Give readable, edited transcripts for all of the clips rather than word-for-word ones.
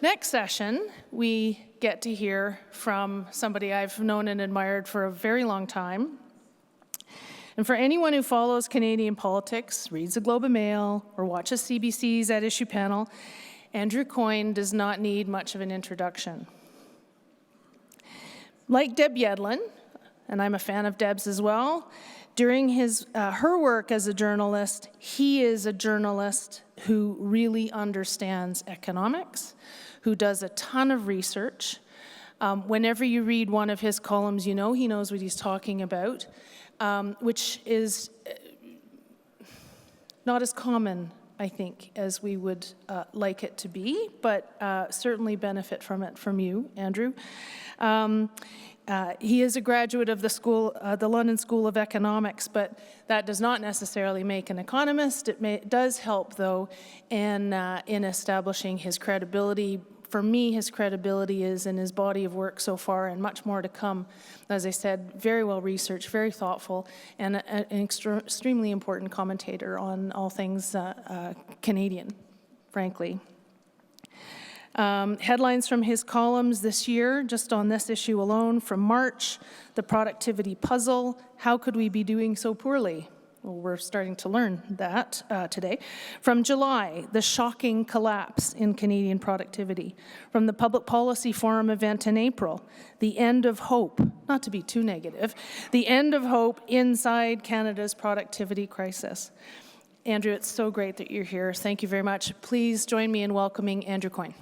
Next session, we get to hear from somebody I've known and admired for a very long time. And for anyone who follows Canadian politics, reads the Globe and Mail, or watches CBC's At Issue panel, Andrew Coyne does not need much of an introduction. Like Deb Yedlin, and I'm a fan of Deb's as well, during her work as a journalist, he is a journalist who really understands economics, who does a ton of research. Whenever you read one of his columns, you know he knows what he's talking about, which is not as common, I think, as we would like it to be, but certainly benefit from it from you, Andrew. He is a graduate of the London School of Economics, but that does not necessarily make an economist. It does help, though, in establishing his credibility. For me, his credibility is in his body of work so far, and much more to come. As I said, very well researched, very thoughtful, and an extremely important commentator on all things Canadian, frankly. Headlines from his columns this year, just on this issue alone, from March, the productivity puzzle, how could we be doing so poorly? Well, we're starting to learn that today. From July, the shocking collapse in Canadian productivity. From the Public Policy Forum event in April, the end of hope, not to be too negative, the end of hope inside Canada's productivity crisis. Andrew, it's so great that you're here. Thank you very much. Please join me in welcoming Andrew Coyne.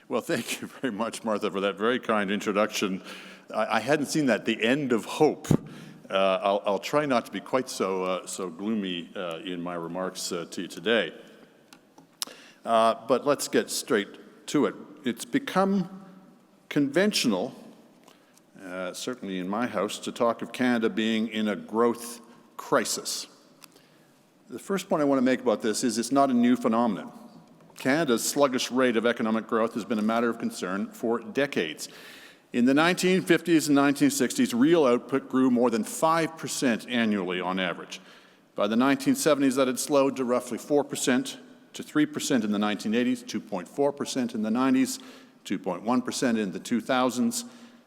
Well, thank you very much, Martha, for that very kind introduction. I hadn't seen that, the end of hope. I'll try not to be quite so gloomy in my remarks to you today. But let's get straight to it. It's become conventional, certainly in my house, to talk of Canada being in a growth crisis. The first point I want to make about this is it's not a new phenomenon. Canada's sluggish rate of economic growth has been a matter of concern for decades. In the 1950s and 1960s, real output grew more than 5% annually on average. By the 1970s, that had slowed to roughly 4%, to 3% in the 1980s, 2.4% in the 90s, 2.1% in the 2000s.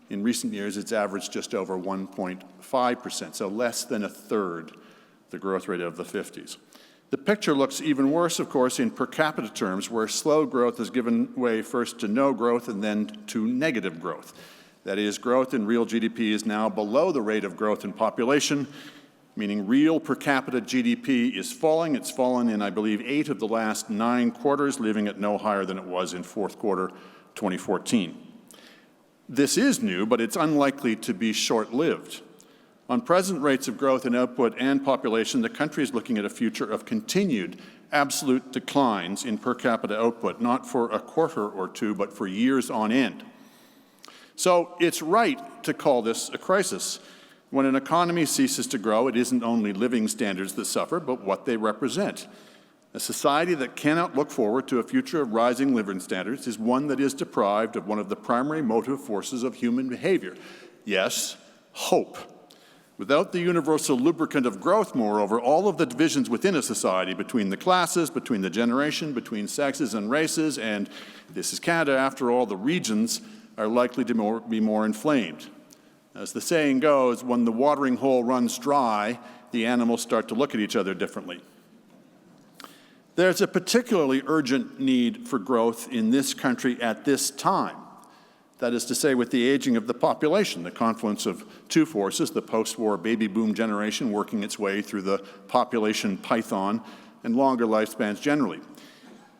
In recent years, it's averaged just over 1.5%, so less than a third the growth rate of the 50s. The picture looks even worse, of course, in per capita terms, where slow growth has given way first to no growth and then to negative growth. That is, growth in real GDP is now below the rate of growth in population, meaning real per capita GDP is falling. It's fallen in, I believe, 8 of the last 9 quarters, leaving it no higher than it was in fourth quarter 2014. This is new, but it's unlikely to be short-lived. On present rates of growth in output and population, the country is looking at a future of continued absolute declines in per capita output, not for a quarter or two, but for years on end. So it's right to call this a crisis. When an economy ceases to grow, it isn't only living standards that suffer, but what they represent. A society that cannot look forward to a future of rising living standards is one that is deprived of one of the primary motive forces of human behavior. Yes, hope. Without the universal lubricant of growth, moreover, all of the divisions within a society, between the classes, between the generation, between sexes and races, and this is Canada, after all, the regions, are likely to be more inflamed. As the saying goes, when the watering hole runs dry, the animals start to look at each other differently. There's a particularly urgent need for growth in this country at this time. That is to say, with the aging of the population, the confluence of two forces, the post-war baby boom generation working its way through the population python, and longer lifespans generally.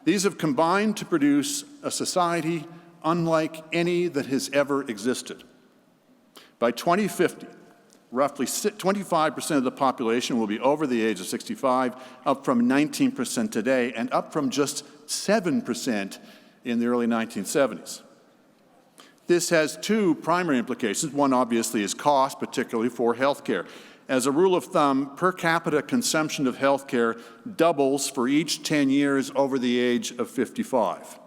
These have combined to produce a society unlike any that has ever existed. By 2050, roughly 25% of the population will be over the age of 65, up from 19% today, and up from just 7% in the early 1970s. This has two primary implications. One, obviously, is cost, particularly for healthcare. As a rule of thumb, per capita consumption of healthcare doubles for each 10 years over the age of 55.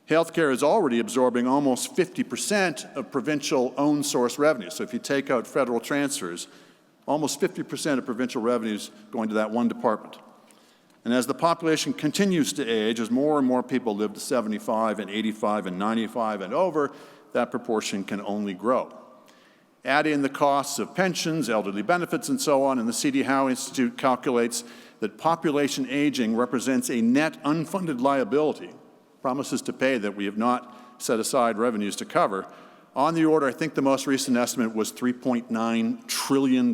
Healthcare is already absorbing almost 50% of provincial own source revenue. So if you take out federal transfers, almost 50% of provincial revenues going to that one department. And as the population continues to age, as more and more people live to 75 and 85 and 95 and over, that proportion can only grow. Add in the costs of pensions, elderly benefits, and so on, and the C.D. Howe Institute calculates that population aging represents a net unfunded liability, promises to pay that we have not set aside revenues to cover, on the order, I think the most recent estimate was $3.9 trillion.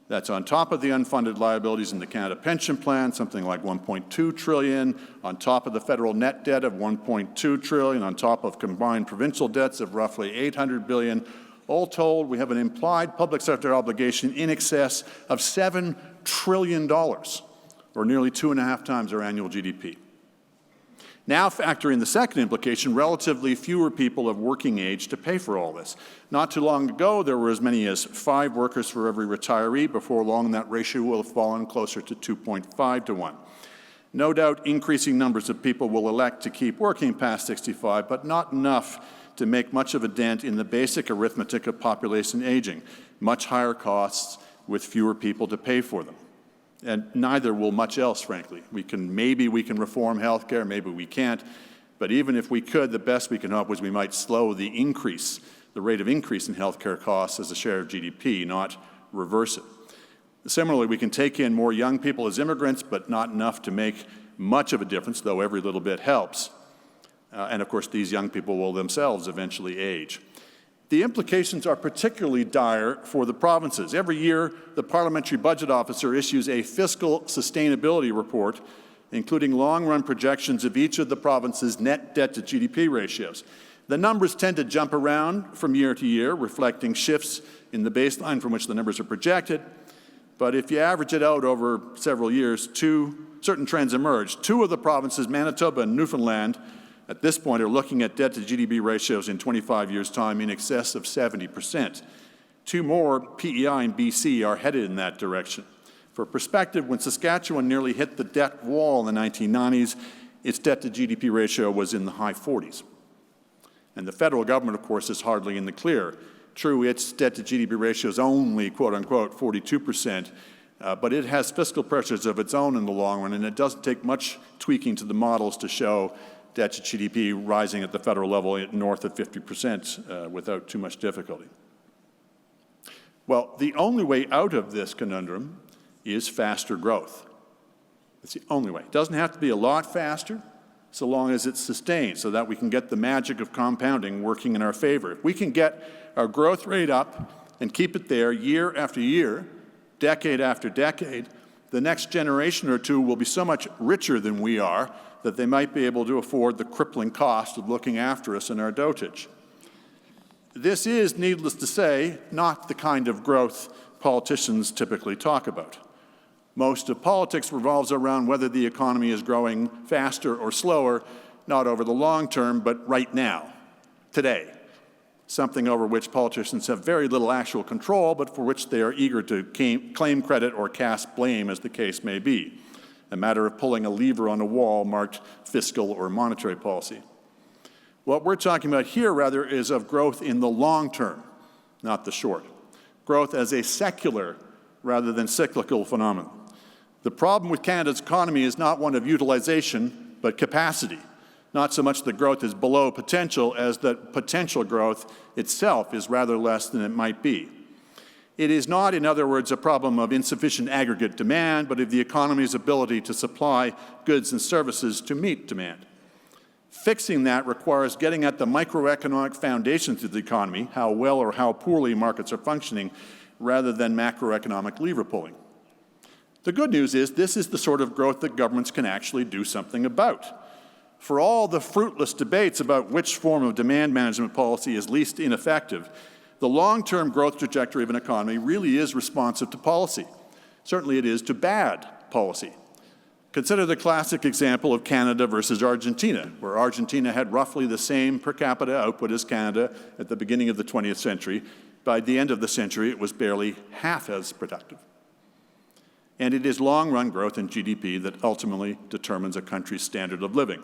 That's on top of the unfunded liabilities in the Canada Pension Plan, something like $1.2 trillion, on top of the federal net debt of $1.2 trillion, on top of combined provincial debts of roughly $800 billion. All told, we have an implied public sector obligation in excess of $7 trillion, or nearly 2.5 times our annual GDP. Now factor in the second implication, relatively fewer people of working age to pay for all this. Not too long ago, there were as many as 5 workers for every retiree. Before long, that ratio will have fallen closer to 2.5 to 1. No doubt increasing numbers of people will elect to keep working past 65, but not enough to make much of a dent in the basic arithmetic of population aging. Much higher costs with fewer people to pay for them. And neither will much else, frankly. Maybe we can reform healthcare, maybe we can't. But even if we could, the best we can hope is we might slow the rate of increase in healthcare costs as a share of GDP, not reverse it. Similarly, we can take in more young people as immigrants, but not enough to make much of a difference, though every little bit helps. And of course, these young people will themselves eventually age. The implications are particularly dire for the provinces. Every year, the Parliamentary Budget Officer issues a fiscal sustainability report, including long-run projections of each of the provinces' net debt to GDP ratios. The numbers tend to jump around from year to year, reflecting shifts in the baseline from which the numbers are projected. But if you average it out over several years, certain trends emerge. 2 of the provinces, Manitoba and Newfoundland, at this point are looking at debt to GDP ratios in 25 years' time in excess of 70%. 2 more, PEI and BC, are headed in that direction. For perspective, when Saskatchewan nearly hit the debt wall in the 1990s, its debt to GDP ratio was in the high 40s. And the federal government, of course, is hardly in the clear. True, its debt to GDP ratio is only, quote unquote, 42%, but it has fiscal pressures of its own in the long run, and it doesn't take much tweaking to the models to show debt to GDP rising at the federal level north of 50% without too much difficulty. Well, the only way out of this conundrum is faster growth. It's the only way. It doesn't have to be a lot faster, so long as it's sustained, so that we can get the magic of compounding working in our favor. If we can get our growth rate up and keep it there year after year, decade after decade, the next generation or two will be so much richer than we are that they might be able to afford the crippling cost of looking after us in our dotage. This is, needless to say, not the kind of growth politicians typically talk about. Most of politics revolves around whether the economy is growing faster or slower, not over the long term, but right now, today, something over which politicians have very little actual control, but for which they are eager to claim credit or cast blame, as the case may be. A matter of pulling a lever on a wall marked fiscal or monetary policy. What we're talking about here, rather, is of growth in the long term, not the short. Growth as a secular rather than cyclical phenomenon. The problem with Canada's economy is not one of utilization, but capacity. Not so much that growth is below potential as that potential growth itself is rather less than it might be. It is not, in other words, a problem of insufficient aggregate demand, but of the economy's ability to supply goods and services to meet demand. Fixing that requires getting at the microeconomic foundations of the economy, how well or how poorly markets are functioning, rather than macroeconomic lever pulling. The good news is this is the sort of growth that governments can actually do something about. For all the fruitless debates about which form of demand management policy is least ineffective, the long-term growth trajectory of an economy really is responsive to policy. Certainly it is to bad policy. Consider the classic example of Canada versus Argentina, where Argentina had roughly the same per capita output as Canada at the beginning of the 20th century. By the end of the century, it was barely half as productive. And it is long-run growth in GDP that ultimately determines a country's standard of living.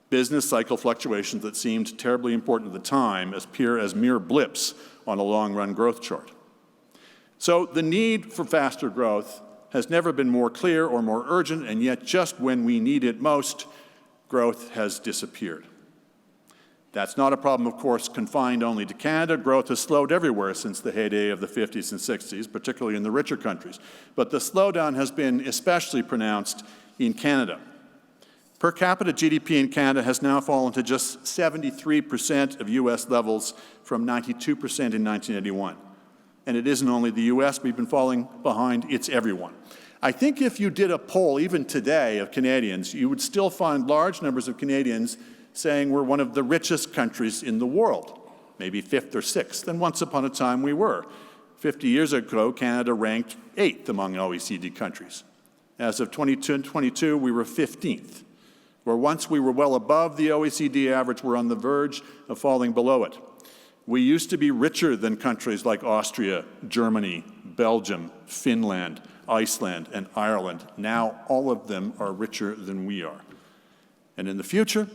Business cycle fluctuations that seemed terribly important at the time appear as mere blips on a long-run growth chart. So the need for faster growth has never been more clear or more urgent, and yet just when we need it most, growth has disappeared. That's not a problem, of course, confined only to Canada. Growth has slowed everywhere since the heyday of the 50s and 60s, particularly in the richer countries. But the slowdown has been especially pronounced in Canada. Per capita GDP in Canada has now fallen to just 73% of US levels from 92% in 1981. And it isn't only the US we've been falling behind, it's everyone. I think if you did a poll, even today, of Canadians, you would still find large numbers of Canadians saying we're one of the richest countries in the world, maybe fifth or sixth, and once upon a time we were. 50 years ago, Canada ranked 8th among OECD countries. As of 2022, we were 15th. Where once we were well above the OECD average, we're on the verge of falling below it. We used to be richer than countries like Austria, Germany, Belgium, Finland, Iceland, and Ireland. Now all of them are richer than we are. And in the future,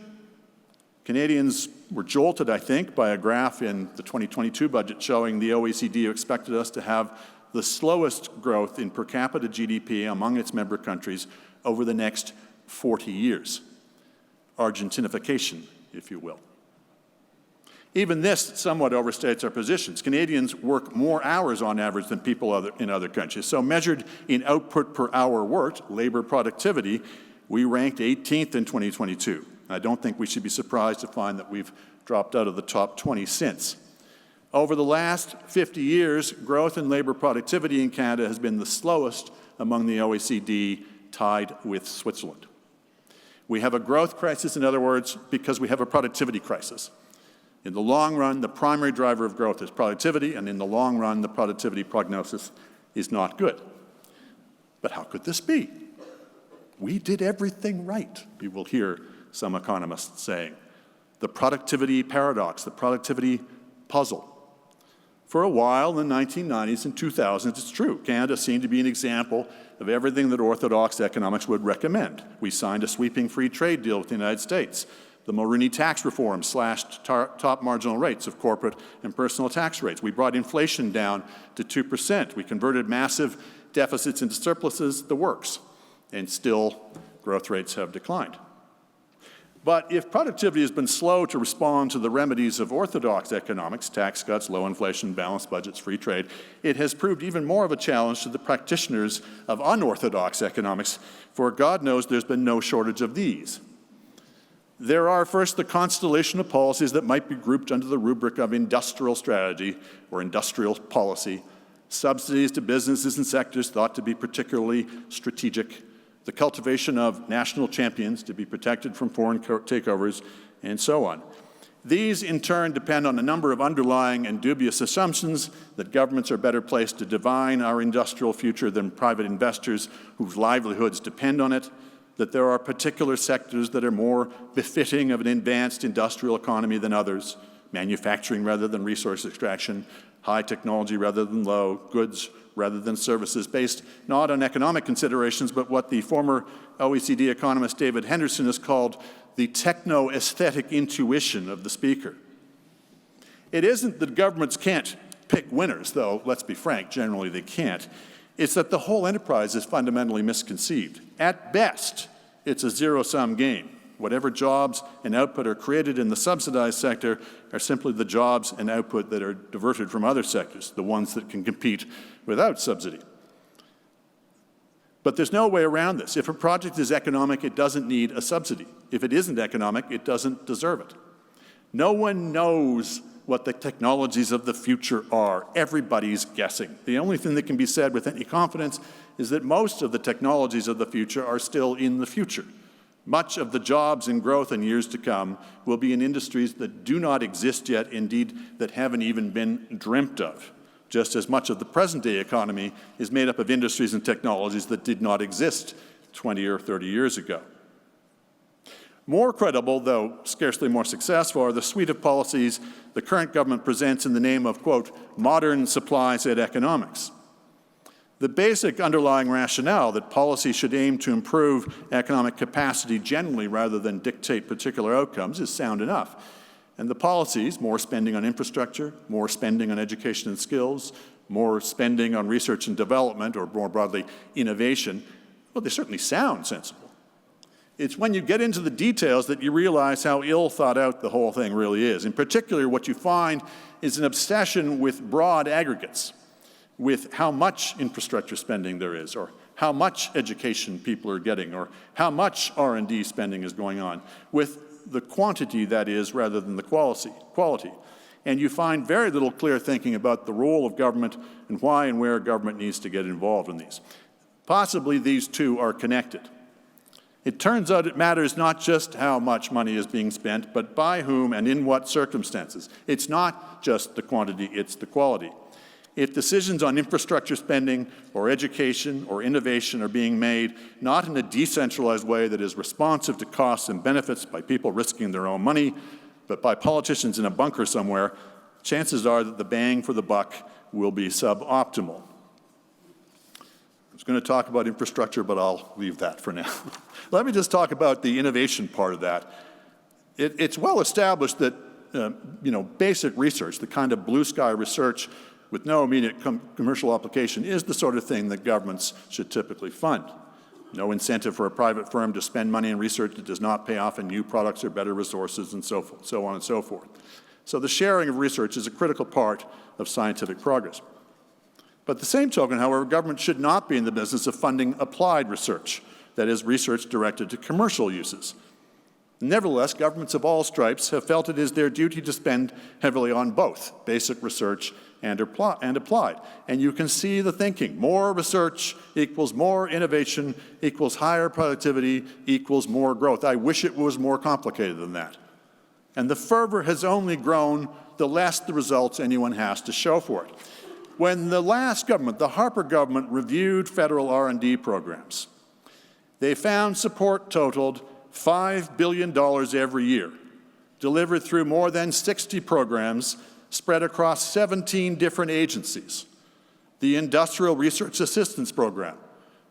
Canadians were jolted, I think, by a graph in the 2022 budget showing the OECD expected us to have the slowest growth in per capita GDP among its member countries over the next 40 years. Argentinification, if you will. Even this somewhat overstates our positions. Canadians work more hours on average than people in other countries. So measured in output per hour worked, labor productivity, we ranked 18th in 2022. I don't think we should be surprised to find that we've dropped out of the top 20 since. Over the last 50 years, growth in labor productivity in Canada has been the slowest among the OECD, tied with Switzerland. We have a growth crisis, in other words, because we have a productivity crisis. In the long run, the primary driver of growth is productivity, and in the long run, the productivity prognosis is not good. But how could this be? We did everything right, you will hear some economists saying. The productivity paradox, the productivity puzzle. For a while in the 1990s and 2000s, it's true, Canada seemed to be an example of everything that orthodox economics would recommend. We signed a sweeping free trade deal with the United States. The Mulroney tax reform slashed top marginal rates of corporate and personal tax rates. We brought inflation down to 2%. We converted massive deficits into surpluses, the works. And still, growth rates have declined. But if productivity has been slow to respond to the remedies of orthodox economics, tax cuts, low inflation, balanced budgets, free trade, it has proved even more of a challenge to the practitioners of unorthodox economics, for God knows there's been no shortage of these. There are first the constellation of policies that might be grouped under the rubric of industrial strategy or industrial policy, subsidies to businesses and sectors thought to be particularly strategic, the cultivation of national champions to be protected from foreign takeovers, and so on. These, in turn, depend on a number of underlying and dubious assumptions that governments are better placed to divine our industrial future than private investors whose livelihoods depend on it, that there are particular sectors that are more befitting of an advanced industrial economy than others, manufacturing rather than resource extraction, high technology rather than low, goods rather than services, based not on economic considerations, but what the former OECD economist David Henderson has called the techno-aesthetic intuition of the speaker. It isn't that governments can't pick winners, though, let's be frank, generally they can't. It's that the whole enterprise is fundamentally misconceived. At best, it's a zero-sum game. Whatever jobs and output are created in the subsidized sector are simply the jobs and output that are diverted from other sectors, the ones that can compete without subsidy. But there's no way around this. If a project is economic, it doesn't need a subsidy. If it isn't economic, it doesn't deserve it. No one knows what the technologies of the future are. Everybody's guessing. The only thing that can be said with any confidence is that most of the technologies of the future are still in the future. Much of the jobs and growth in years to come will be in industries that do not exist yet, indeed, that haven't even been dreamt of. Just as much of the present-day economy is made up of industries and technologies that did not exist 20 or 30 years ago. More credible, though scarcely more successful, are the suite of policies the current government presents in the name of, quote, modern supply-side economics. The basic underlying rationale that policy should aim to improve economic capacity generally rather than dictate particular outcomes is sound enough. And the policies, more spending on infrastructure, more spending on education and skills, more spending on research and development, or more broadly, innovation, well, they certainly sound sensible. It's when you get into the details that you realize how ill thought out the whole thing really is. In particular, what you find is an obsession with broad aggregates, with how much infrastructure spending there is, or how much education people are getting, or how much R&D spending is going on, with the quantity, that is, rather than the quality. And you find very little clear thinking about the role of government and why and where government needs to get involved in these. Possibly these two are connected. It turns out it matters not just how much money is being spent, but by whom and in what circumstances. It's not just the quantity, it's the quality. If decisions on infrastructure spending or education or innovation are being made not in a decentralized way that is responsive to costs and benefits by people risking their own money, but by politicians in a bunker somewhere, chances are that the bang for the buck will be suboptimal. I was going to talk about infrastructure, but I'll leave that for now. Let me just talk about the innovation part of that. It's well established that basic research, the kind of blue sky research with no immediate commercial application, is the sort of thing that governments should typically fund. No incentive for a private firm to spend money in research that does not pay off in new products or better resources, and so on and so forth. So the sharing of research is a critical part of scientific progress. But at the same token, however, government should not be in the business of funding applied research, that is, research directed to commercial uses. Nevertheless, governments of all stripes have felt it is their duty to spend heavily on both basic research and applied. And you can see the thinking. More research equals more innovation, equals higher productivity, equals more growth. I wish it was more complicated than that. And the fervor has only grown the less the results anyone has to show for it. When the last government, the Harper government, reviewed federal R&D programs, they found support totaled $5 billion every year, delivered through more than 60 programs spread across 17 different agencies. The Industrial Research Assistance Program,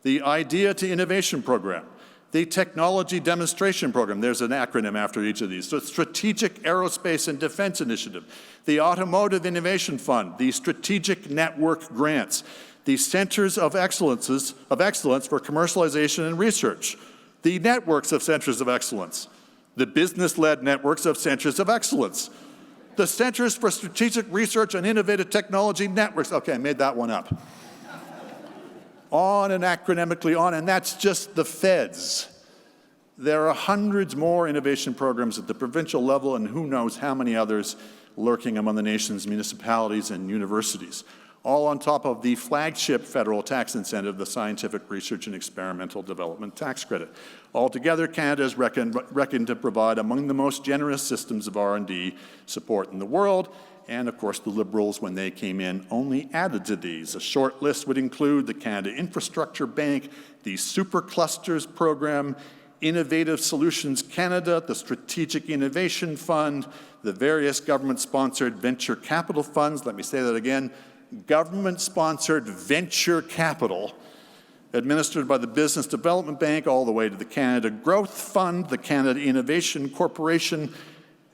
the Idea to Innovation Program, the Technology Demonstration Program, there's an acronym after each of these, the Strategic Aerospace and Defense Initiative, the Automotive Innovation Fund, the Strategic Network Grants, the Centers of Excellence for Commercialization and Research, the networks of centers of excellence, the business-led networks of centers of excellence, the Centers for Strategic Research and Innovative Technology Networks. Okay, I made that one up. On and acronymically on, and that's just the feds. There are hundreds more innovation programs at the provincial level, and who knows how many others lurking among the nation's municipalities and universities, all on top of the flagship federal tax incentive, the Scientific Research and Experimental Development Tax Credit. Altogether, Canada is reckoned to provide among the most generous systems of R&D support in the world, and of course the Liberals, when they came in, only added to these. A short list would include the Canada Infrastructure Bank, the Superclusters Program, Innovative Solutions Canada, the Strategic Innovation Fund, the various government-sponsored venture capital funds. Let me say that again. Government-sponsored venture capital administered by the Business Development Bank all the way to the Canada Growth Fund, the Canada Innovation Corporation,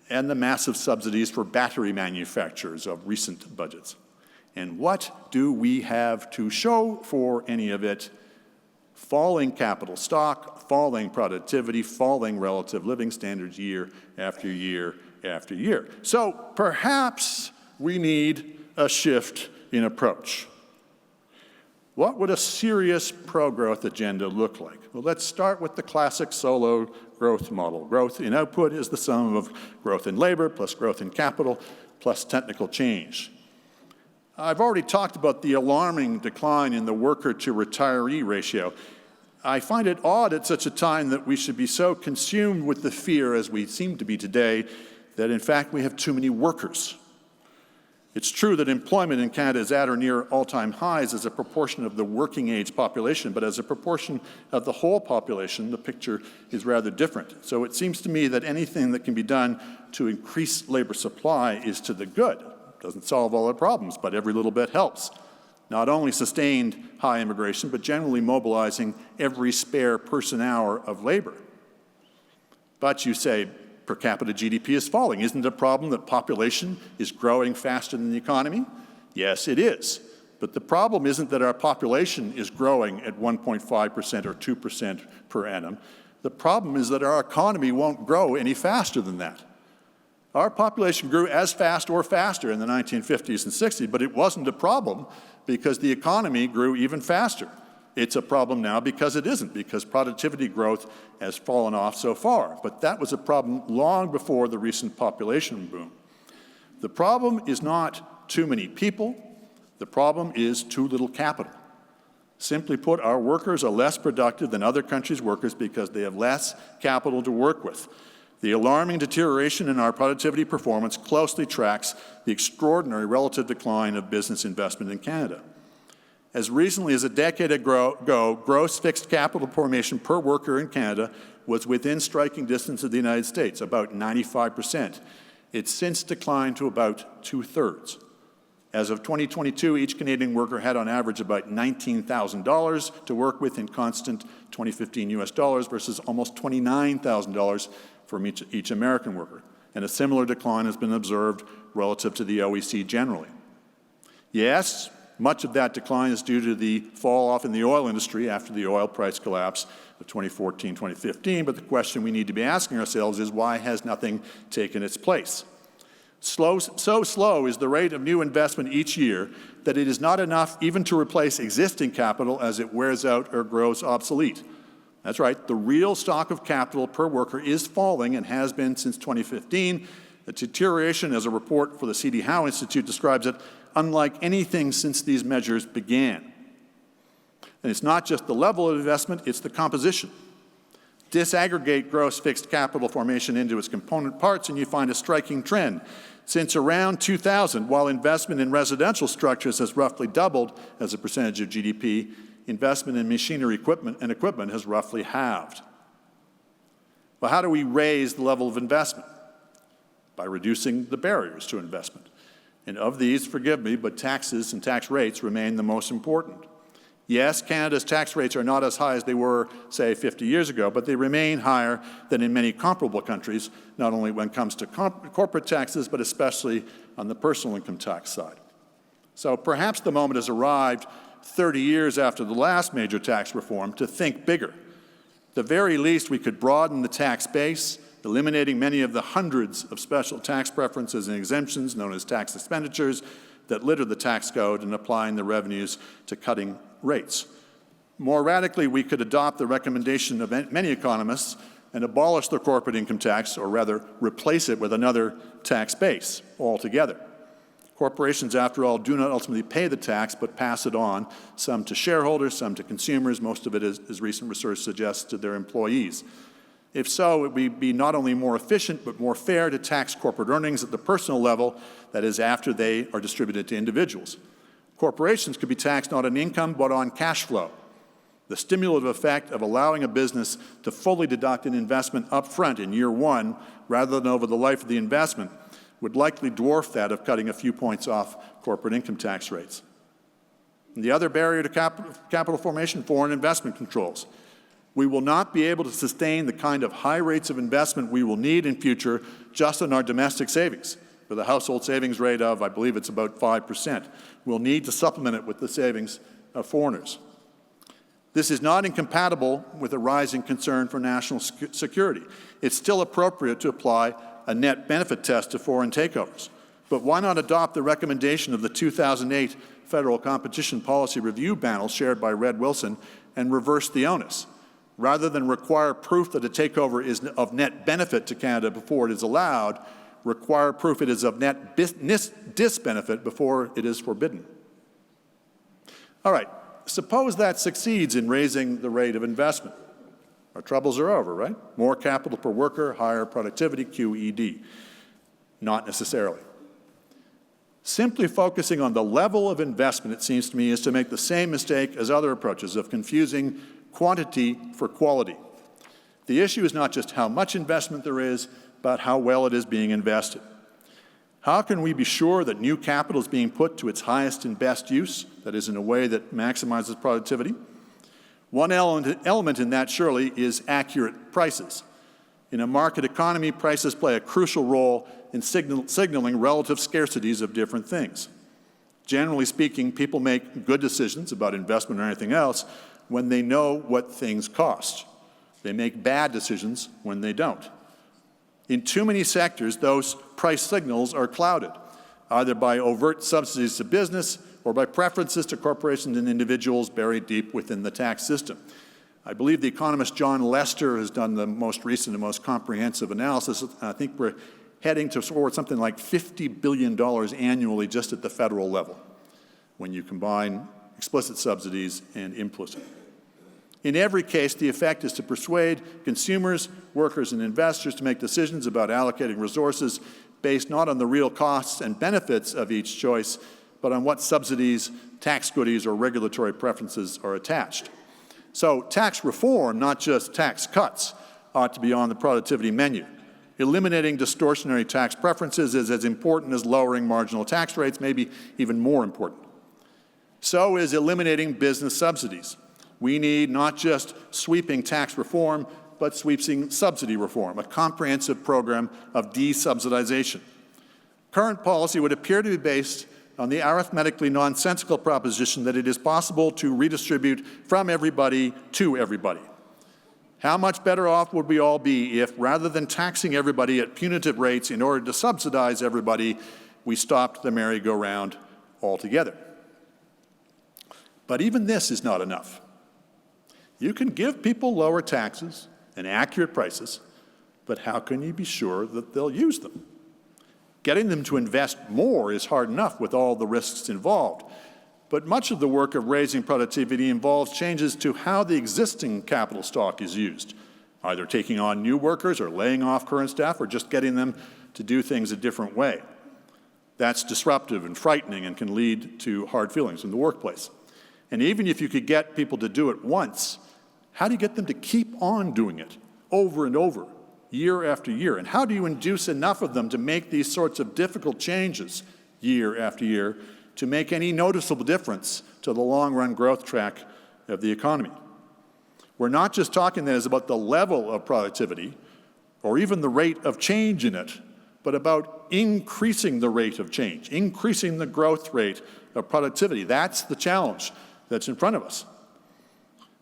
and the massive subsidies for battery manufacturers of recent budgets. And what do we have to show for any of it? Falling capital stock, falling productivity, falling relative living standards year after year after year. So perhaps we need a shift in approach. What would a serious pro-growth agenda look like? Well, let's start with the classic solo growth model. Growth in output is the sum of growth in labor plus growth in capital plus technical change. I've already talked about the alarming decline in the worker-to-retiree ratio. I find it odd at such a time that we should be so consumed with the fear, as we seem to be today, that in fact we have too many workers. It's true that employment in Canada is at or near all-time highs as a proportion of the working-age population, but as a proportion of the whole population, the picture is rather different. So it seems to me that anything that can be done to increase labor supply is to the good. It doesn't solve all our problems, but every little bit helps. Not only sustained high immigration, but generally mobilizing every spare person hour of labor. But you say, per capita GDP is falling. Isn't it a problem that population is growing faster than the economy? Yes, it is. But the problem isn't that our population is growing at 1.5% or 2% per annum. The problem is that our economy won't grow any faster than that. Our population grew as fast or faster in the 1950s and 60s, but it wasn't a problem because the economy grew even faster. It's a problem now because it isn't, because productivity growth has fallen off so far. But that was a problem long before the recent population boom. The problem is not too many people. The problem is too little capital. Simply put, our workers are less productive than other countries' workers because they have less capital to work with. The alarming deterioration in our productivity performance closely tracks the extraordinary relative decline of business investment in Canada. As recently as a decade ago, gross fixed capital formation per worker in Canada was within striking distance of the United States, about 95%. It's since declined to about 2/3. As of 2022, each Canadian worker had on average about $19,000 to work with in constant 2015 US dollars versus almost $29,000 from each American worker. And a similar decline has been observed relative to the OECD generally. Yes, much of that decline is due to the fall off in the oil industry after the oil price collapse of 2014, 2015, but the question we need to be asking ourselves is why has nothing taken its place? So slow is the rate of new investment each year that it is not enough even to replace existing capital as it wears out or grows obsolete. That's right, the real stock of capital per worker is falling and has been since 2015. The deterioration, as a report for the C.D. Howe Institute describes it, unlike anything since these measures began. And it's not just the level of investment, it's the composition. Disaggregate gross fixed capital formation into its component parts and you find a striking trend. Since around 2000, while investment in residential structures has roughly doubled as a percentage of GDP, investment in machinery equipment has roughly halved. Well, how do we raise the level of investment? By reducing the barriers to investment. And of these, forgive me, but taxes and tax rates remain the most important. Yes, Canada's tax rates are not as high as they were, say, 50 years ago, but they remain higher than in many comparable countries, not only when it comes to corporate taxes, but especially on the personal income tax side. So perhaps the moment has arrived 30 years after the last major tax reform to think bigger. At the very least, we could broaden the tax base, eliminating many of the hundreds of special tax preferences and exemptions known as tax expenditures that litter the tax code and applying the revenues to cutting rates. More radically, we could adopt the recommendation of many economists and abolish the corporate income tax, or rather replace it with another tax base altogether. Corporations, after all, do not ultimately pay the tax, but pass it on, some to shareholders, some to consumers, most of it, as recent research suggests, to their employees. If so, it would be not only more efficient, but more fair to tax corporate earnings at the personal level, that is, after they are distributed to individuals. Corporations could be taxed not on income, but on cash flow. The stimulative effect of allowing a business to fully deduct an investment up front in year one, rather than over the life of the investment, would likely dwarf that of cutting a few points off corporate income tax rates. And the other barrier to capital formation, foreign investment controls. We will not be able to sustain the kind of high rates of investment we will need in future just on our domestic savings. With a household savings rate of, I believe it's about 5%. We'll need to supplement it with the savings of foreigners. This is not incompatible with a rising concern for national security. It's still appropriate to apply a net benefit test to foreign takeovers. But why not adopt the recommendation of the 2008 Federal Competition Policy Review panel shared by Red Wilson and reverse the onus? Rather than require proof that a takeover is of net benefit to Canada before it is allowed, require proof it is of net disbenefit before it is forbidden. All right, suppose that succeeds in raising the rate of investment. Our troubles are over, right? More capital per worker, higher productivity, QED. Not necessarily. Simply focusing on the level of investment, it seems to me, is to make the same mistake as other approaches of confusing quantity for quality. The issue is not just how much investment there is, but how well it is being invested. How can we be sure that new capital is being put to its highest and best use, that is, in a way that maximizes productivity? One element in that, surely, is accurate prices. In a market economy, prices play a crucial role in signaling relative scarcities of different things. Generally speaking, people make good decisions about investment or anything else when they know what things cost. They make bad decisions when they don't. In too many sectors, those price signals are clouded, either by overt subsidies to business or by preferences to corporations and individuals buried deep within the tax system. I believe the economist John Lester has done the most recent and most comprehensive analysis. I think we're heading toward something like $50 billion annually just at the federal level when you combine explicit subsidies and implicit. In every case, the effect is to persuade consumers, workers, and investors to make decisions about allocating resources based not on the real costs and benefits of each choice, but on what subsidies, tax goodies, or regulatory preferences are attached. So tax reform, not just tax cuts, ought to be on the productivity menu. Eliminating distortionary tax preferences is as important as lowering marginal tax rates, maybe even more important. So is eliminating business subsidies. We need not just sweeping tax reform, but sweeping subsidy reform, a comprehensive program of desubsidization. Current policy would appear to be based on the arithmetically nonsensical proposition that it is possible to redistribute from everybody to everybody. How much better off would we all be if, rather than taxing everybody at punitive rates in order to subsidize everybody, we stopped the merry-go-round altogether? But even this is not enough. You can give people lower taxes and accurate prices, but how can you be sure that they'll use them? Getting them to invest more is hard enough with all the risks involved. But much of the work of raising productivity involves changes to how the existing capital stock is used, either taking on new workers or laying off current staff or just getting them to do things a different way. That's disruptive and frightening and can lead to hard feelings in the workplace. And even if you could get people to do it once, how do you get them to keep on doing it over and over, year after year? And how do you induce enough of them to make these sorts of difficult changes year after year to make any noticeable difference to the long-run growth track of the economy? We're not just talking then about the level of productivity or even the rate of change in it, but about increasing the rate of change, increasing the growth rate of productivity. That's the challenge that's in front of us.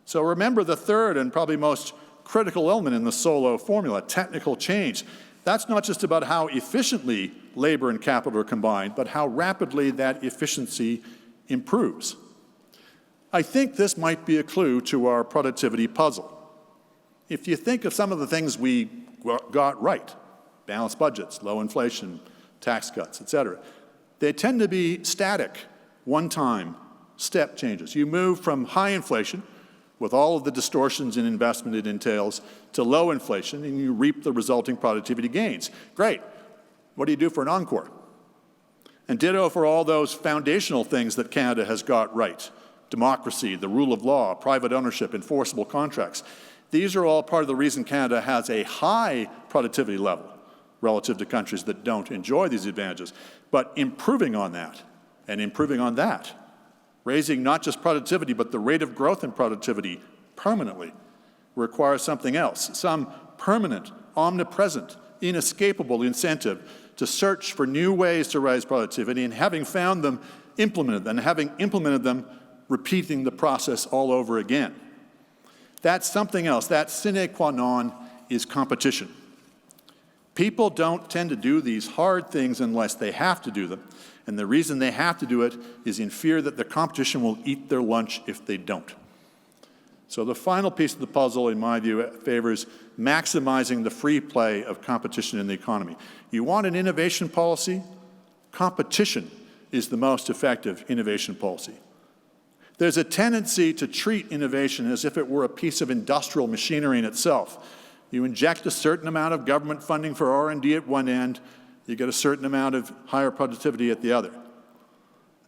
So remember the third and probably most critical element in the Solow formula, technical change. That's not just about how efficiently labor and capital are combined, but how rapidly that efficiency improves. I think this might be a clue to our productivity puzzle. If you think of some of the things we got right, balanced budgets, low inflation, tax cuts, etc., they tend to be static, one-time step changes. You move from high inflation, with all of the distortions in investment it entails, to low inflation, and you reap the resulting productivity gains. Great. What do you do for an encore? And ditto for all those foundational things that Canada has got right. Democracy, the rule of law, private ownership, enforceable contracts. These are all part of the reason Canada has a high productivity level relative to countries that don't enjoy these advantages. But improving on that and improving on that, raising not just productivity, but the rate of growth in productivity permanently requires something else, some permanent, omnipresent, inescapable incentive to search for new ways to raise productivity, and having found them, implemented them, and having implemented them, repeating the process all over again. That's something else. That sine qua non is competition. People don't tend to do these hard things unless they have to do them. And the reason they have to do it is in fear that their competition will eat their lunch if they don't. So the final piece of the puzzle, in my view, favors maximizing the free play of competition in the economy. You want an innovation policy? Competition is the most effective innovation policy. There's a tendency to treat innovation as if it were a piece of industrial machinery in itself. You inject a certain amount of government funding for R&D at one end, you get a certain amount of higher productivity at the other.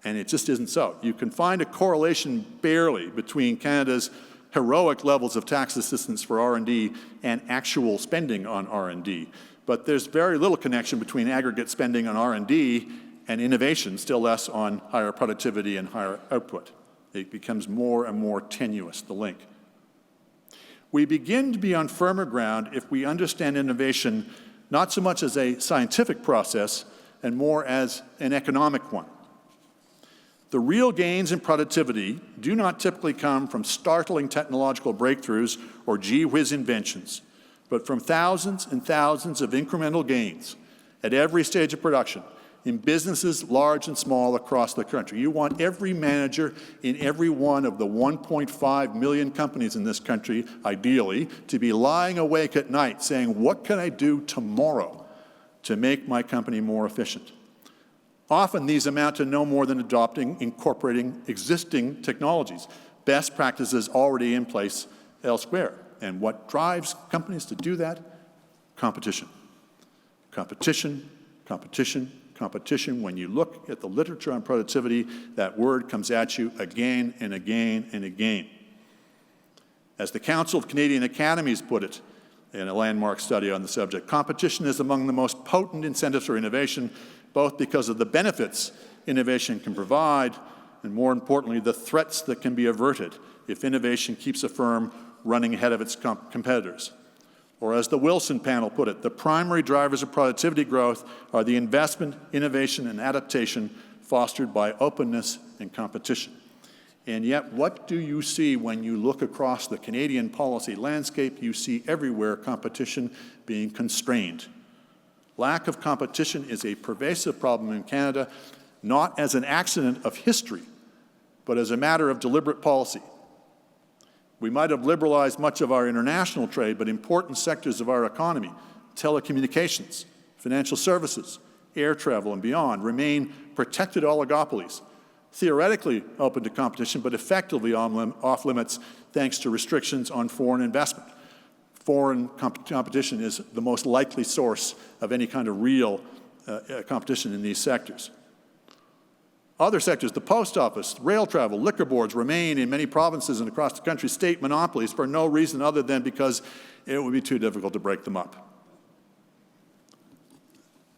And it just isn't so. You can find a correlation barely between Canada's heroic levels of tax assistance for R&D and actual spending on R&D. But there's very little connection between aggregate spending on R&D and innovation, still less on higher productivity and higher output. It becomes more and more tenuous, the link. We begin to be on firmer ground if we understand innovation not so much as a scientific process and more as an economic one. The real gains in productivity do not typically come from startling technological breakthroughs or gee-whiz inventions, but from thousands and thousands of incremental gains at every stage of production in businesses large and small across the country. You want every manager in every one of the 1.5 million companies in this country, ideally, to be lying awake at night saying, what can I do tomorrow to make my company more efficient? Often these amount to no more than incorporating existing technologies, best practices already in place elsewhere. And what drives companies to do that? Competition. Competition, competition, competition. When you look at the literature on productivity, that word comes at you again and again and again. As the Council of Canadian Academies put it in a landmark study on the subject, competition is among the most potent incentives for innovation, both because of the benefits innovation can provide, and more importantly, the threats that can be averted if innovation keeps a firm running ahead of its competitors. Or as the Wilson panel put it, the primary drivers of productivity growth are the investment, innovation, and adaptation fostered by openness and competition. And yet, what do you see when you look across the Canadian policy landscape? You see everywhere competition being constrained. Lack of competition is a pervasive problem in Canada, not as an accident of history, but as a matter of deliberate policy. We might have liberalized much of our international trade, but important sectors of our economy, telecommunications, financial services, air travel, and beyond, remain protected oligopolies, theoretically open to competition, but effectively off limits thanks to restrictions on foreign investment. Foreign competition is the most likely source of any kind of real competition in these sectors. Other sectors, the post office, rail travel, liquor boards, remain in many provinces and across the country state monopolies for no reason other than because it would be too difficult to break them up.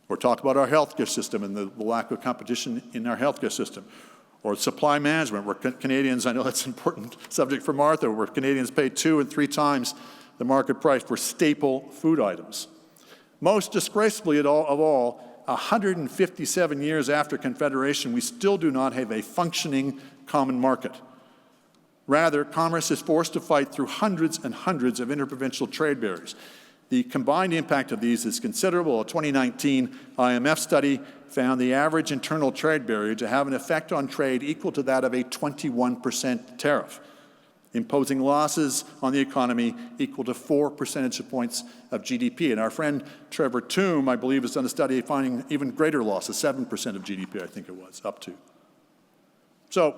Or talk about our healthcare system and the lack of competition in our healthcare system. Or supply management, where Canadians, I know that's an important subject for Martha, where Canadians pay 2 and 3 times the market price for staple food items. Most disgracefully of all, 157 years after Confederation, we still do not have a functioning common market. Rather, commerce is forced to fight through hundreds and hundreds of interprovincial trade barriers. The combined impact of these is considerable. A 2019 IMF study found the average internal trade barrier to have an effect on trade equal to that of a 21% tariff, imposing losses on the economy equal to 4 percentage points of GDP. And our friend Trevor Toome, I believe, has done a study finding even greater losses, 7% of GDP, I think it was, up to. So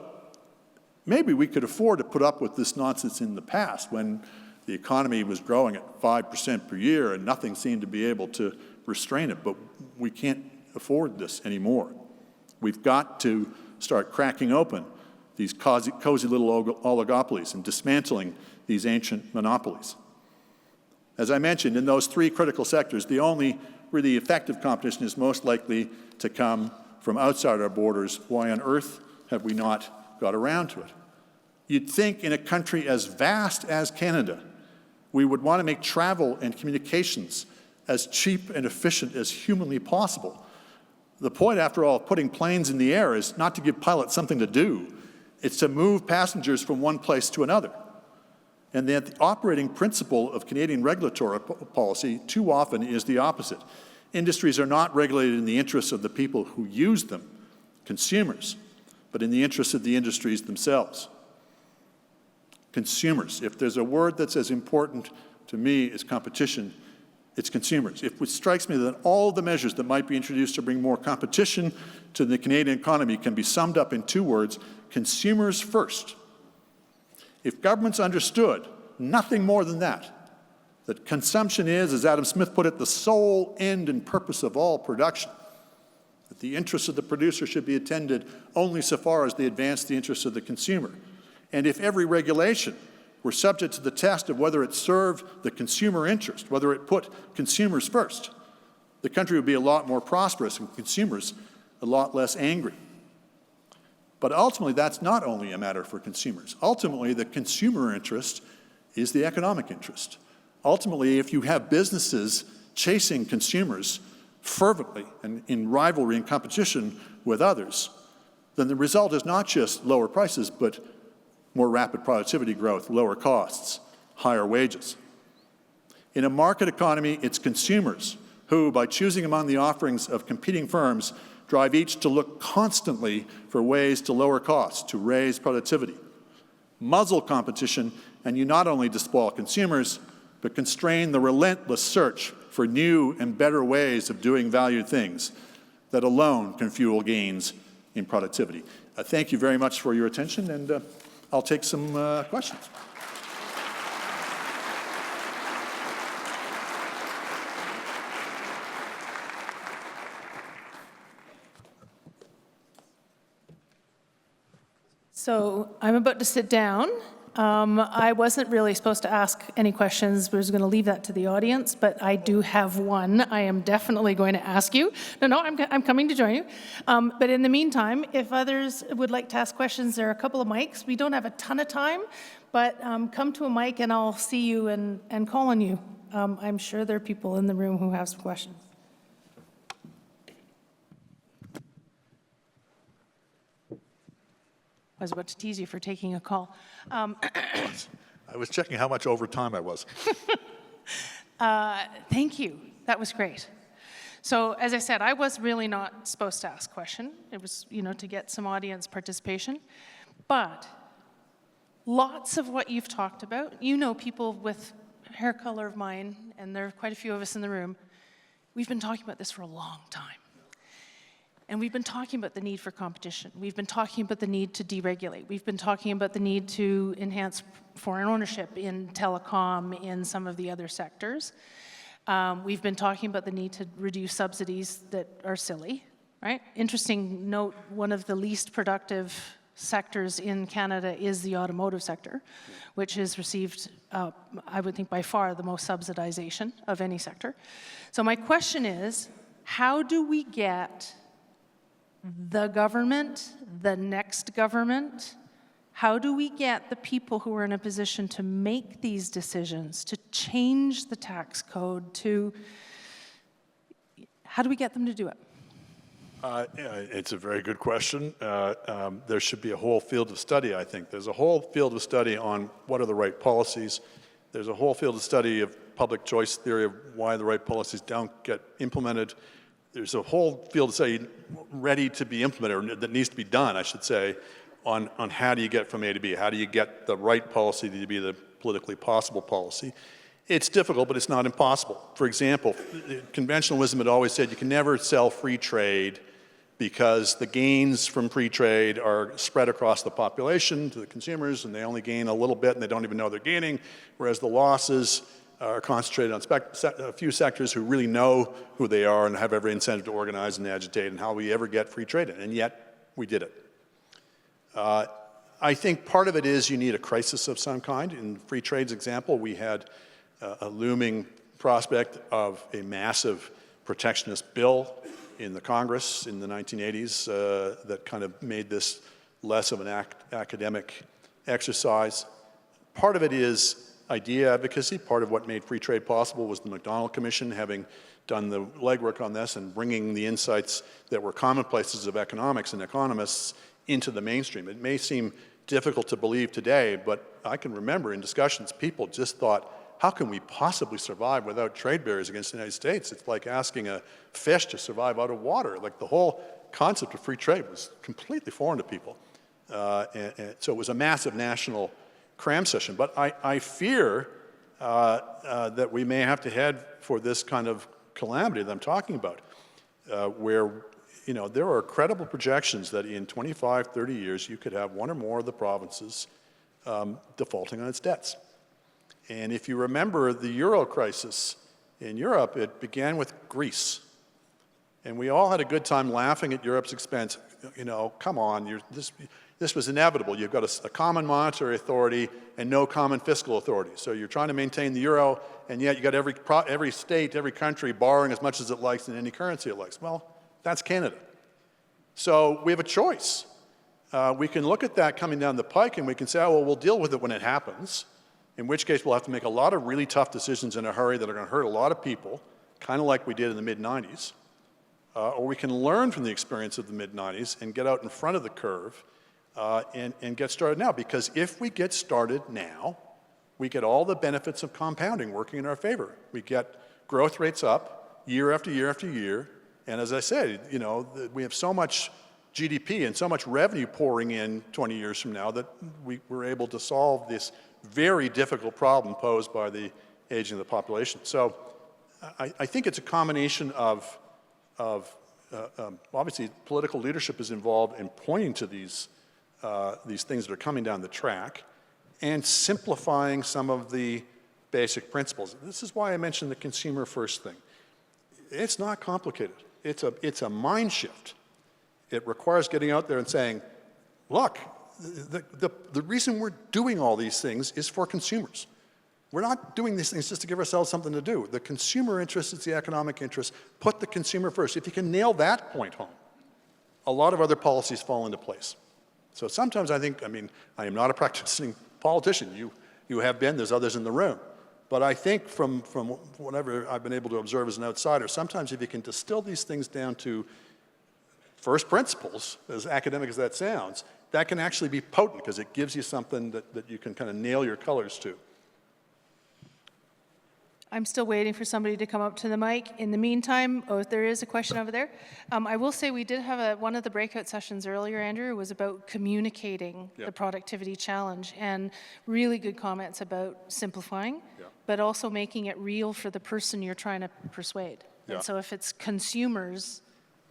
maybe we could afford to put up with this nonsense in the past when the economy was growing at 5% per year and nothing seemed to be able to restrain it, but we can't afford this anymore. We've got to start cracking open these cozy little oligopolies and dismantling these ancient monopolies. As I mentioned, in those 3 critical sectors, the only really effective competition is most likely to come from outside our borders. Why on earth have we not got around to it? You'd think in a country as vast as Canada, we would want to make travel and communications as cheap and efficient as humanly possible. The point, after all, of putting planes in the air is not to give pilots something to do. It's to move passengers from one place to another. And the operating principle of Canadian regulatory policy too often is the opposite. Industries are not regulated in the interests of the people who use them, consumers, but in the interests of the industries themselves. Consumers. If there's a word that's as important to me as competition, it's consumers. It strikes me that all the measures that might be introduced to bring more competition to the Canadian economy can be summed up in 2 words: consumers first. If governments understood nothing more than that consumption is, as Adam Smith put it, the sole end and purpose of all production, that the interests of the producer should be attended only so far as they advance the interests of the consumer, and if every regulation were subject to the test of whether it served the consumer interest, whether it put consumers first, the country would be a lot more prosperous and consumers a lot less angry. But ultimately, that's not only a matter for consumers. Ultimately, the consumer interest is the economic interest. Ultimately, if you have businesses chasing consumers fervently and in rivalry and competition with others, then the result is not just lower prices, but more rapid productivity growth, lower costs, higher wages. In a market economy, it's consumers who, by choosing among the offerings of competing firms, drive each to look constantly for ways to lower costs, to raise productivity. Muzzle competition, and you not only despoil consumers, but constrain the relentless search for new and better ways of doing valued things that alone can fuel gains in productivity. Thank you very much for your attention, and I'll take some questions. So I'm about to sit down. I wasn't really supposed to ask any questions. We was going to leave that to the audience, but I do have one I am definitely going to ask you. No, I'm coming to join you. But in the meantime, if others would like to ask questions, there are a couple of mics. We don't have a ton of time, but come to a mic and I'll see you and call on you. I'm sure there are people in the room who have some questions. I was about to tease you for taking a call. I was checking how much overtime I was. Thank you. That was great. So as I said, I was really not supposed to ask a question. It was, to get some audience participation. But lots of what you've talked about, people with hair color of mine, and there are quite a few of us in the room, we've been talking about this for a long time. And we've been talking about the need for competition. We've been talking about the need to deregulate. We've been talking about the need to enhance foreign ownership in telecom, in some of the other sectors. We've been talking about the need to reduce subsidies that are silly, right? Interesting note, one of the least productive sectors in Canada is the automotive sector, which has received, I would think, by far the most subsidization of any sector. So my question is, how do we get the government, the next government, how do we get the people who are in a position to make these decisions, to change the tax code, how do we get them to do it? It's a very good question. There should be a whole field of study, I think. There's a whole field of study on what are the right policies. There's a whole field of study of public choice theory of why the right policies don't get implemented. There's a whole field of study ready to be implemented, or that needs to be done, I should say, on how do you get from A to B? How do you get the right policy to be the politically possible policy? It's difficult, but it's not impossible. For example, conventionalism had always said you can never sell free trade because the gains from free trade are spread across the population to the consumers, and they only gain a little bit and they don't even know they're gaining, whereas the losses are concentrated on a few sectors who really know who they are and have every incentive to organize and agitate, and how we ever get free trade in, and yet we did it. I think part of it is you need a crisis of some kind. In free trade's example, we had a looming prospect of a massive protectionist bill in the Congress in the 1980s that kind of made this less of an academic exercise. Part of it is idea advocacy. Part of what made free trade possible was the McDonald Commission having done the legwork on this and bringing the insights that were commonplaces of economics and economists into the mainstream. It may seem difficult to believe today, but I can remember in discussions people just thought, how can we possibly survive without trade barriers against the United States? It's like asking a fish to survive out of water. Like the whole concept of free trade was completely foreign to people. And so it was a massive national cram session. But I fear that we may have to head for this kind of calamity that I'm talking about, where there are credible projections that in 25, 30 years, you could have one or more of the provinces defaulting on its debts. And if you remember the Euro crisis in Europe, it began with Greece. And we all had a good time laughing at Europe's expense. Come on, this was inevitable. You've got a common monetary authority and no common fiscal authority. So you're trying to maintain the euro, and yet you got every state, every country borrowing as much as it likes in any currency it likes. Well, that's Canada. So we have a choice. We can look at that coming down the pike and we can say, oh, well, we'll deal with it when it happens, in which case we'll have to make a lot of really tough decisions in a hurry that are going to hurt a lot of people, kind of like we did in the mid-90s. or we can learn from the experience of the mid-90s and get out in front of the curve and get started now. Because if we get started now, we get all the benefits of compounding working in our favor. We get growth rates up year after year after year. And as I said, you know, we have so much GDP and so much revenue pouring in 20 years from now that we're able to solve this very difficult problem posed by the aging of the population. So I think it's a combination of obviously political leadership is involved in pointing to these things that are coming down the track and simplifying some of the basic principles. This is why I mentioned the consumer first thing. It's not complicated. It's a mind shift. It requires getting out there and saying, look, the reason we're doing all these things is for consumers. We're not doing these things just to give ourselves something to do. The consumer interest is the economic interest. Put the consumer first. If you can nail that point home, a lot of other policies fall into place. So sometimes I think, I mean, I am not a practicing politician. You have been, there's others in the room. But I think from whatever I've been able to observe as an outsider, sometimes if you can distill these things down to first principles, as academic as that sounds, that can actually be potent because it gives you something that you can kind of nail your colors to. I'm still waiting for somebody to come up to the mic. In the meantime, there is a question over there. I will say we did have one of the breakout sessions earlier, Andrew, was about communicating the productivity challenge, and really good comments about simplifying, but also making it real for the person you're trying to persuade. And so if it's consumers,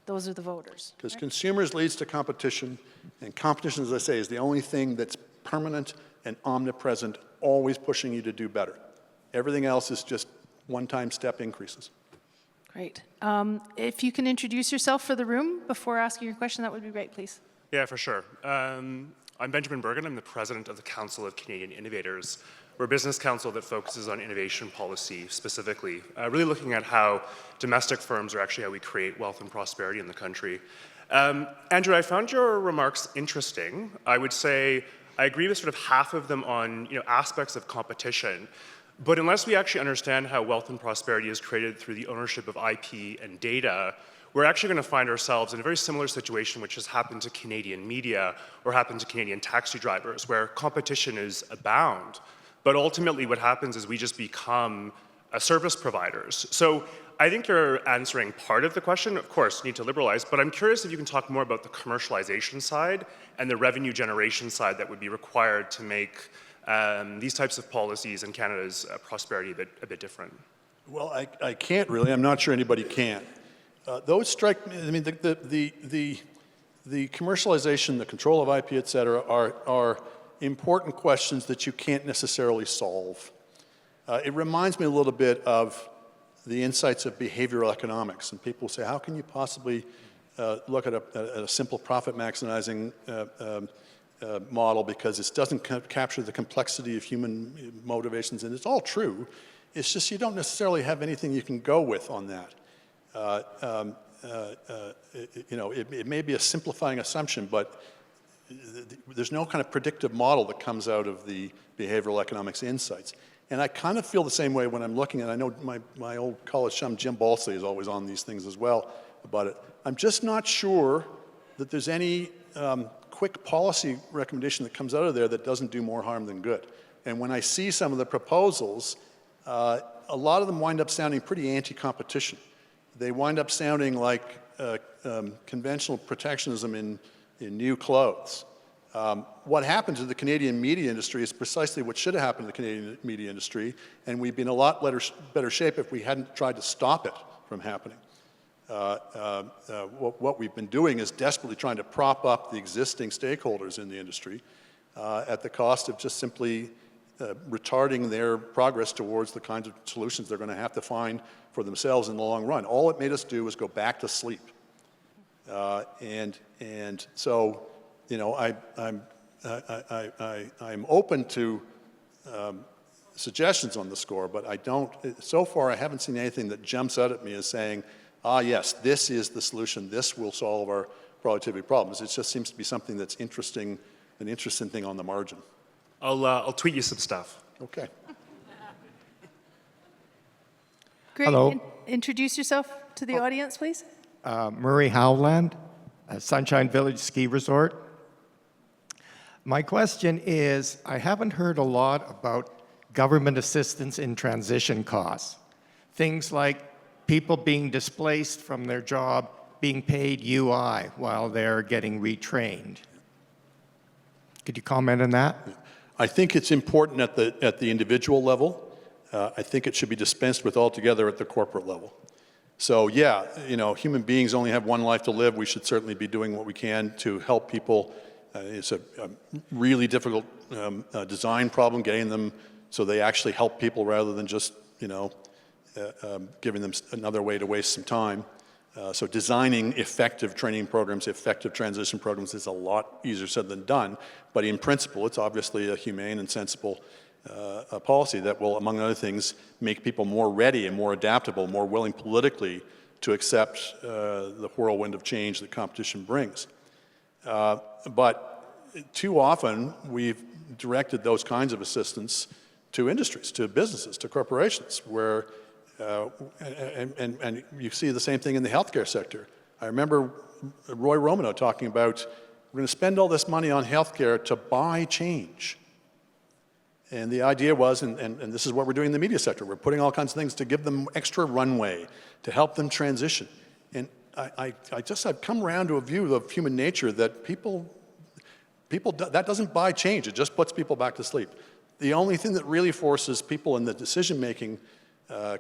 those are the voters. Because consumers leads to competition, and competition, as I say, is the only thing that's permanent and omnipresent, always pushing you to do better. Everything else is just one-time step increases. Great. If you can introduce yourself for the room before asking your question, that would be great, please. Yeah, for sure. I'm Benjamin Bergen. I'm the president of the Council of Canadian Innovators. We're a business council that focuses on innovation policy specifically, really looking at how domestic firms are actually how we create wealth and prosperity in the country. Andrew, I found your remarks interesting. I would say I agree with sort of half of them on aspects of competition. But unless we actually understand how wealth and prosperity is created through the ownership of IP and data, we're actually going to find ourselves in a very similar situation which has happened to Canadian media or happened to Canadian taxi drivers, where competition is abound. But ultimately what happens is we just become service providers. So I think you're answering part of the question. Of course, you need to liberalize, but I'm curious if you can talk more about the commercialization side and the revenue generation side that would be required to make these types of policies and Canada's prosperity a bit different. Well, I can't really. I'm not sure anybody can. Those strike me. I mean, the commercialization, the control of IP, et cetera, are important questions that you can't necessarily solve. It reminds me a little bit of the insights of behavioral economics. And people say, how can you possibly look at a simple profit maximizing model because it doesn't capture the complexity of human motivations, and it's all true. It's just you don't necessarily have anything you can go with on that. It may be a simplifying assumption, but there's no kind of predictive model that comes out of the behavioral economics insights. And I kind of feel the same way when I'm looking at, I know my old college chum Jim Balsey is always on these things as well about it. I'm just not sure that there's any quick policy recommendation that comes out of there that doesn't do more harm than good. And when I see some of the proposals, a lot of them wind up sounding pretty anti-competition. They wind up sounding like conventional protectionism in new clothes. What happened to the Canadian media industry is precisely what should have happened to the Canadian media industry, and we'd be in a lot better shape if we hadn't tried to stop it from happening. What we've been doing is desperately trying to prop up the existing stakeholders in the industry at the cost of just simply retarding their progress towards the kinds of solutions they're going to have to find for themselves in the long run. All it made us do was go back to sleep. And so, I'm open to suggestions on the score, but so far I haven't seen anything that jumps out at me as saying, yes, this is the solution, this will solve our productivity problems. It just seems to be something that's interesting, an interesting thing on the margin. I'll tweet you some stuff. Okay. Great. Hello. Introduce yourself to the audience, please. Murray Howland, Sunshine Village Ski Resort. My question is, I haven't heard a lot about government assistance in transition costs. Things like people being displaced from their job being paid UI while they're getting retrained. Could you comment on that? I think it's important at the individual level. I think it should be dispensed with altogether at the corporate level. So yeah, human beings only have one life to live. We should certainly be doing what we can to help people. It's a really difficult design problem, getting them so they actually help people rather than just, giving them another way to waste some time. So designing effective training programs, effective transition programs is a lot easier said than done. But in principle, it's obviously a humane and sensible policy that will, among other things, make people more ready and more adaptable, more willing politically to accept the whirlwind of change that competition brings. But too often, we've directed those kinds of assistance to industries, to businesses, to corporations, where, and you see the same thing in the healthcare sector. I remember Roy Romano talking about, we're going to spend all this money on healthcare to buy change. And the idea was, and this is what we're doing in the media sector, we're putting all kinds of things to give them extra runway, to help them transition. And I've come around to a view of human nature that people, that doesn't buy change, it just puts people back to sleep. The only thing that really forces people in the decision-making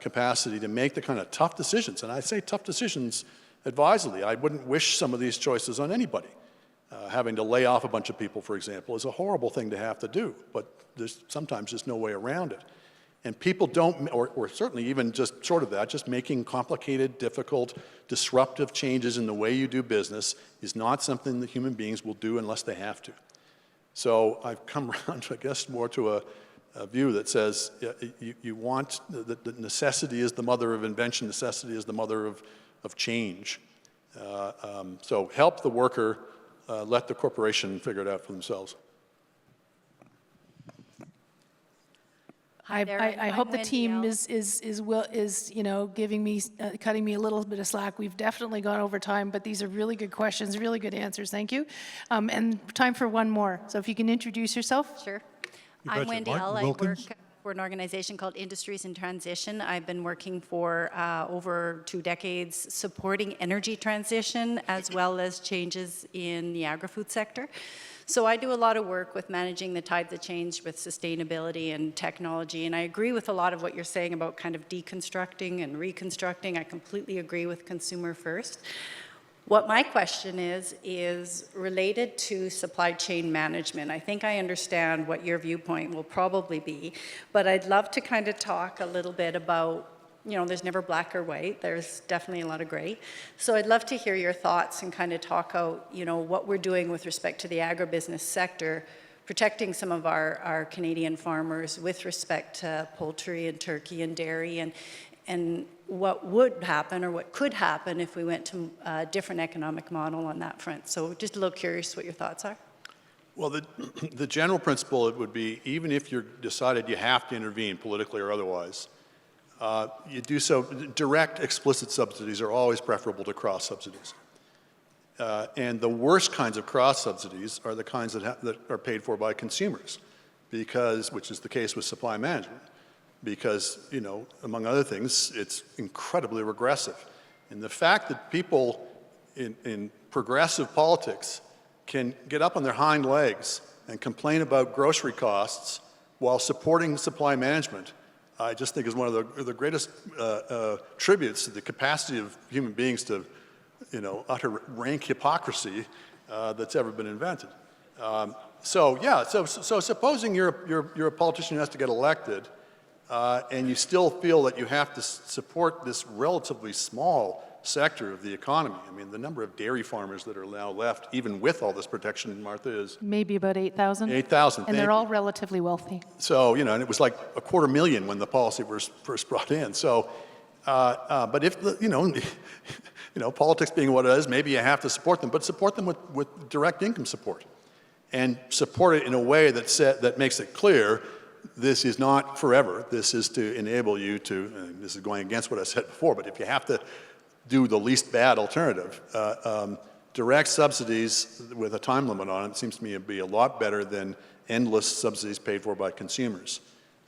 capacity to make the kind of tough decisions, and I say tough decisions advisedly, I wouldn't wish some of these choices on anybody. Having to lay off a bunch of people, for example, is a horrible thing to have to do, but there's sometimes just no way around it. And people don't, or certainly even just short of that, just making complicated, difficult, disruptive changes in the way you do business is not something that human beings will do unless they have to. So I've come around, I guess, more to a view that says you want, that necessity is the mother of invention, necessity is the mother of change. So help the worker, let the corporation figure it out for themselves. I hope the team is giving me, cutting me a little bit of slack. We've definitely gone over time, but these are really good questions, really good answers. Thank you. And time for one more. So if you can introduce yourself. Sure. I'm Wendy Hull. I work for an organization called Industries in Transition. I've been working for over 2 decades supporting energy transition as well as changes in the agri-food sector. So I do a lot of work with managing the tides of change with sustainability and technology, and I agree with a lot of what you're saying about kind of deconstructing and reconstructing. I completely agree with consumer first. What my question is related to supply chain management. I think I understand what your viewpoint will probably be, but I'd love to kind of talk a little bit about, there's never black or white. There's definitely a lot of gray. So I'd love to hear your thoughts and kind of talk out, what we're doing with respect to the agribusiness sector, protecting some of our Canadian farmers with respect to poultry and turkey and dairy, and what would happen or what could happen if we went to a different economic model on that front. So just a little curious what your thoughts are. Well, the general principle, it would be, even if you're decided you have to intervene politically or otherwise, you do so, direct explicit subsidies are always preferable to cross subsidies. And the worst kinds of cross subsidies are the kinds that are paid for by consumers, which is the case with supply management. Because, among other things, it's incredibly regressive. And the fact that people in progressive politics can get up on their hind legs and complain about grocery costs while supporting supply management, I just think is one of the greatest tributes to the capacity of human beings to, utter rank hypocrisy that's ever been invented. So supposing you're a politician who has to get elected, and you still feel that you have to support this relatively small sector of the economy. I mean, the number of dairy farmers that are now left, even with all this protection, Martha, is... Maybe about 8,000. 8,000, and they're all relatively wealthy. So, and it was like 250,000 when the policy was first brought in. So, but if, politics being what it is, maybe you have to support them, but support them with direct income support. And support it in a way that makes it clear this is not forever. This is to enable you to, and this is going against what I said before, but if you have to do the least bad alternative. Direct subsidies with a time limit on it seems to me to be a lot better than endless subsidies paid for by consumers.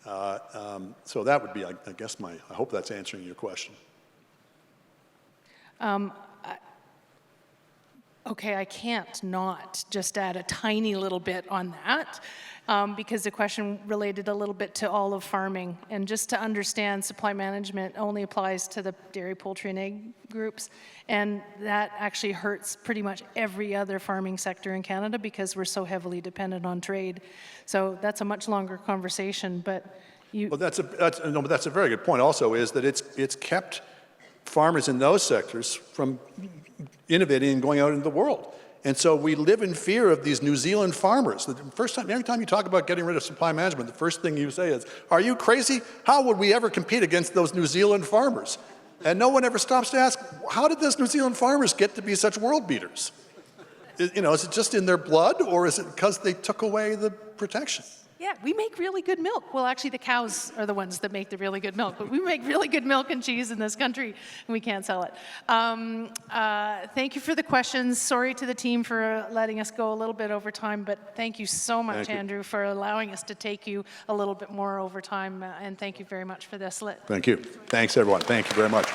So that would be, I guess, I hope that's answering your question. Okay, I can't not just add a tiny little bit on that, because the question related a little bit to all of farming. And just to understand, supply management only applies to the dairy, poultry, and egg groups. And that actually hurts pretty much every other farming sector in Canada because we're so heavily dependent on trade. So that's a much longer conversation, but you... Well, that's a very good point also, is that it's kept farmers in those sectors from innovating and going out into the world. And so we live in fear of these New Zealand farmers. Every time you talk about getting rid of supply management, the first thing you say is, are you crazy? How would we ever compete against those New Zealand farmers? And no one ever stops to ask, how did those New Zealand farmers get to be such world beaters? Is it just in their blood, or is it because they took away the protection? Yeah, we make really good milk. Well, actually, the cows are the ones that make the really good milk, but we make really good milk and cheese in this country, and we can't sell it. Thank you for the questions. Sorry to the team for letting us go a little bit over time, but thank you so much, Andrew, for allowing us to take you a little bit more over time, and thank you very much for this. Thank you. Thanks, everyone. Thank you very much.